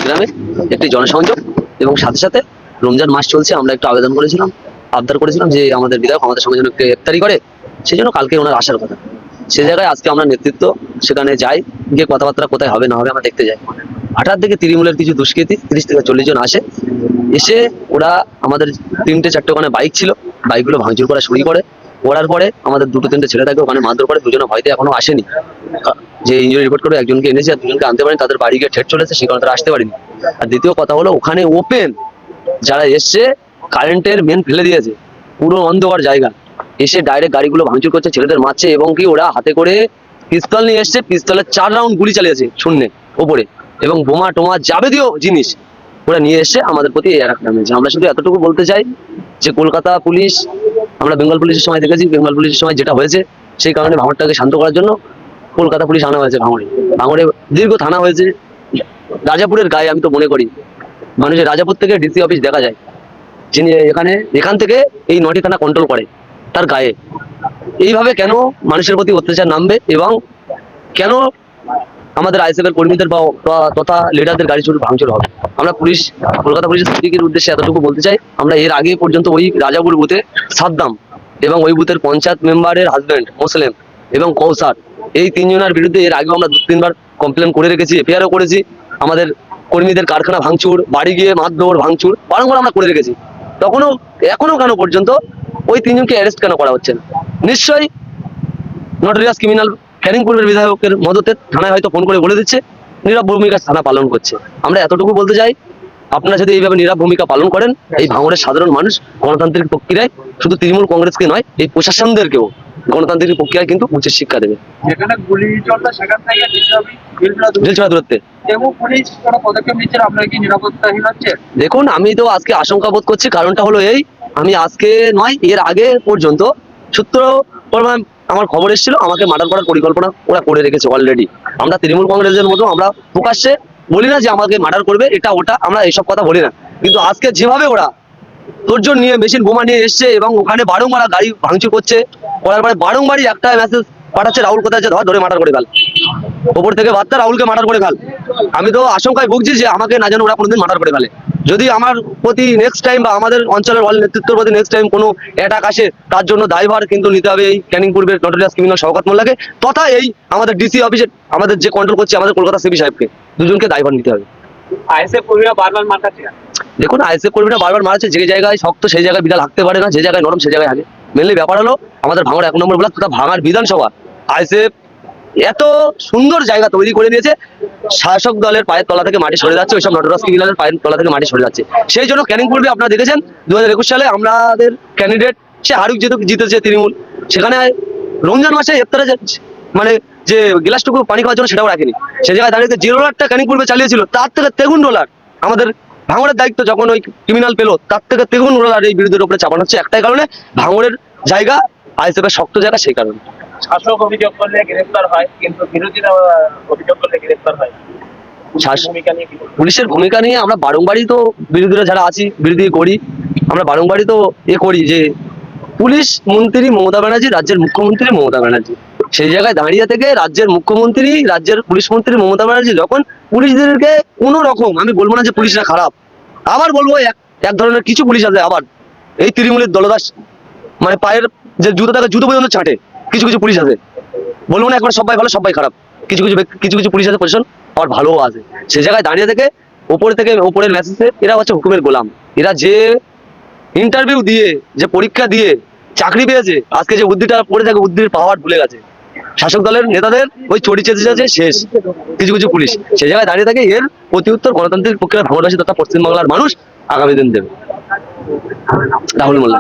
গ্রামে একটি জনসংযোগ এবং সাথে সাথে রমজান মাস চলছে, আমরা একটু আবেদন করেছিলাম, আবদার করেছিলাম যে আমাদের বিধায়ক আমাদের সঙ্গে যেন একটু ইফতারি করে, সেই জন্য কালকে ওনার আসার কথা। সে জায়গায় আজকে আমরা নেতৃত্ব সেখানে যাই, গিয়ে কথাবার্তা কোথায় হবে না হবে আমরা দেখতে যাই। 8টার দিকে তৃণমূলের কিছু দুষ্কৃতী 30 থেকে 40 জন আসে, এসে ওরা আমাদের 3টে-4টে ওখানে বাইক ছিল, বাইকগুলো ভাঙচুর করা শুরু করে। করার পরে আমাদের 2-3টে ছেলে থাকে ওখানে মারধর করে, দুজনে ভয়তে এখনো আসেনি। যে ইঞ্জুরি রিপোর্ট করে একজনকে এনেছে আর দুজনকে আনতে পারেনি, তাদের বাড়ি গিয়ে ঠেট চলেছে, সেই কারণে তারা আসতে পারেনি। আর দ্বিতীয় কথা হলো ওখানে ওপেন যারা এসছে কারেন্টের মেন ফেলে দিয়েছে, পুরো অন্ধকার জায়গা, এসে ডাইরেক্ট গাড়িগুলো ভাঙচুর করছে, ছেলেদের মারছে এবং কি ওরা হাতে করে পিস্তল নিয়ে এসছে, পিস্তলের 4 রাউন্ড গুলি চালিয়েছে শূন্যে ওপরে, এবং বোমা টোমা যাবতীয় জিনিস ওরা নিয়ে এসছে আমাদের প্রতি এই একটা নামে। আমরা শুধু এতটুকু বলতে চাই যে কলকাতা পুলিশ, আমরা বেঙ্গল পুলিশের সময় দেখেছি, বেঙ্গল পুলিশের সময় যেটা হয়েছে সেই কারণে ভাঙড়টাকে শান্ত করার জন্য কলকাতা পুলিশ আনা হয়েছে ভাঙড়ে। ভাঙড়ে দীর্ঘ থানা হয়েছে, রাজাপুরের গায়ে আমি তো মনে করি মানুষের রাজাপুর থেকে ডিসি অফিস দেখা যায়, যিনি এখান থেকে এই 9টি থানা কন্ট্রোল করে, তার গায়ে এইভাবে কেন মানুষের প্রতি অত্যাচার নামবে এবং কেন আমাদের আইএসএফ এর কর্মীদের বা তথা লিডারদের গাড়ি চুরি ভাঙচুর হবে? আমরা পুলিশ, কলকাতা পুলিশের সিদ্দিকের উদ্দেশ্যে এতটুকু বলতে চাই, আমরা এর আগে পর্যন্ত ওই রাজাপুর বুথে সাদ্দাম এবং ওই বুথের পঞ্চায়েত মেম্বারের হাজবেন্ড মুসলিম এবং কৌসার, এই 3 জনের বিরুদ্ধে এর আগেও আমরা 2-3বার কমপ্লেন করে রেখেছি, এফআইআরও করেছি। আমাদের কর্মীদের কারখানা ভাঙচুর, বাড়ি গিয়ে মারধর ভাঙচুর বারংবার আমরা করে রেখেছি। এখনো কেন পর্যন্ত ওই 3 জনকে অ্যারেস্ট কেন করা হচ্ছে না? নিশ্চয়ই নটোরিয়াস ক্রিমিনাল ক্যানিং পূর্বের বিধায়কের মদতে থানায় হয়তো ফোন করে বলে দিচ্ছে, নীরব ভূমিকা থানা পালন করছে। আমরা এতটুকু বলতে চাই, আপনারা যদি এইভাবে নীরব ভূমিকা পালন করেন, এই ভাঙড়ের সাধারণ মানুষ গণতান্ত্রিক প্রক্রিয়ায় শুধু তৃণমূল কংগ্রেসকে নয়, এই প্রশাসনদেরকেও গণতান্ত্রিক প্রক্রিয়ায় কিন্তু উচিত শিক্ষা দেবে। যেখানে গুলি চলছে সেখান থেকে জেলছাড়া দূরত্বে পুলিশ কোনো পদক্ষেপ নিচ্ছে, আপনার কি নিরাপত্তাহীন হচ্ছে? দেখুন, আমি তো আজকে আশঙ্কা বোধ করছি, কারণটা হলো এই, আমি আজকে নয় এর আগে পর্যন্ত সূত্র আমার খবর এসেছিল আমাকে মার্ডার করার পরিকল্পনা ওরা করে রেখেছে অলরেডি। আমরা তৃণমূল কংগ্রেসের মতো আমরা প্রকাশ্যে বলি না যে আমাকে মার্ডার করবে, এটা ওটা আমরা এইসব কথা বলি না, কিন্তু আজকে যেভাবে ওরা তোরজোর নিয়ে মেশিন বোমা নিয়ে এসছে এবং ওখানে বারংবার গাড়ি ভাঙচুর করছে, করার পরে বারংবারই একটা মেসেজ পাঠাচ্ছে, রাহুল কোথায় আছে, ধরে মার্ডার করে ফেল, ওপর থেকে বার্তা রাহুলকে মার্ডার করে ফেল। আমি তো আশঙ্কায় ভুগছি যে আমাকে না যেন ওরা কোনোদিন মার্ডার করে ফেলে। যদি আমার প্রতি নেক্সট টাইম বা আমাদের অঞ্চলের ওয়াল নেতৃত্বের প্রতি নেক্সট টাইম কোনো অ্যাটাক আসে, তার জন্য দায়ভার কিন্তু নিতে হবে এই ক্যানিং পূর্বের নটোরিয়াস ক্রিমিনাল শওকত মোল্লাকে, তথা এই আমাদের ডিসি অফিসে আমাদের যে কন্ট্রোল করছে আমাদের কলকাতা সিপি সাহেবকে, দুজনকে দায়ভার নিতে হবে। আইএসএফ কর্মীরা বারবার মারছে। দেখুন, আইএসএফ কর্মীরা বারবার মারছে, যে জায়গায় শক্ত সেই জায়গায় বিড়াল হাঁকতে পারে না, যে জায়গায় নরম সে জায়গায় হাঁকে। মেনলি ব্যাপার হলো আমাদের ভাঙড় 1 নম্বর ব্লক তথা ভাঙার বিধানসভা আইএসএফ এত সুন্দর জায়গা তৈরি করে নিয়েছে, শাসক দলের পায়ের তলা থেকে মাটি সরে যাচ্ছে, ওইসব নটরাজ ক্রিমিনালের পায়ের তলা থেকে মাটি সরে যাচ্ছে। সেই জন্য ক্যানিং পূর্বে আপনারা দেখেছেন 2021 সালে আমাদের ক্যান্ডিডেট সে হারুক যেহেতু জিতেছে তৃণমূল, সেখানে রমজান মাসে ইফতারে মানে যে গ্লাসটুকু পানি খাওয়ার জন্য সেটাও রাখেনি, সে জায়গায় দাঁড়িয়ে যে রোলারটা ক্যানিং পূর্বে চালিয়েছিল তার থেকে তেগুন রোলার আমাদের ভাঙড়ের দায়িত্ব যখন ওই ক্রিমিনাল পেলো, তার থেকে তেগুন রোলার এই বিরোধীর উপরে চাপানো হচ্ছে একটাই কারণে, ভাঙড়ের জায়গা আইএসএফ এর শক্ত জায়গা, সেই কারণে। শাসক অভিযোগ করলে গ্রেফতার হয়, কিন্তু বিরোধীরা অভিযোগ করলে গ্রেফতার হয়। পুলিশের ভূমিকা নিয়ে আমরা বারংবারই তো বিরোধীরা যারা আছি বিরোধী করি, আমরা বারংবারই তো করি যে পুলিশ মন্ত্রী মমতা ব্যানার্জি, রাজ্যের মুখ্যমন্ত্রী মমতা ব্যানার্জি, সেই জায়গায় দাঁড়িয়ে থেকে রাজ্যের মুখ্যমন্ত্রী, রাজ্যের পুলিশ মন্ত্রী মমতা ব্যানার্জি যখন পুলিশদেরকে কোনো রকম, আমি বলবো না যে পুলিশরা খারাপ, আবার বলবো এক ধরনের কিছু পুলিশ আছে আবার এই তৃণমূলের দলদাস, মানে পায়ের যে জুতো থাকে জুতো পর্যন্ত ছাঁটে, কিছু কিছু পুলিশ আছে, বলবো না একবার সবাই ভালো সবাই খারাপ, কিছু কিছু পুলিশ আছে প্রশাসন আবার ভালোও আছে, সে জায়গায় দাঁড়িয়ে থেকে ওপরের মেসেজে এরা হচ্ছে হুকুমের গোলাম। এরা যে ইন্টারভিউ দিয়ে, যে পরীক্ষা দিয়ে চাকরি পেয়েছে, আজকে যে বুদ্ধিটা পড়ে থাকে বুদ্ধির পাওয়ার ভুলে গেছে। শাসক দলের নেতাদের ওই চটি চেঁচে আছে শেষ, কিছু কিছু পুলিশ সে জায়গায় দাঁড়িয়ে থাকে, এর প্রতি উত্তর গণতান্ত্রিক প্রক্রিয়া ভাঙড়বাসী তথা পশ্চিমবাংলার মানুষ আগামী দিন দেবে। রাহুল মোল্লা।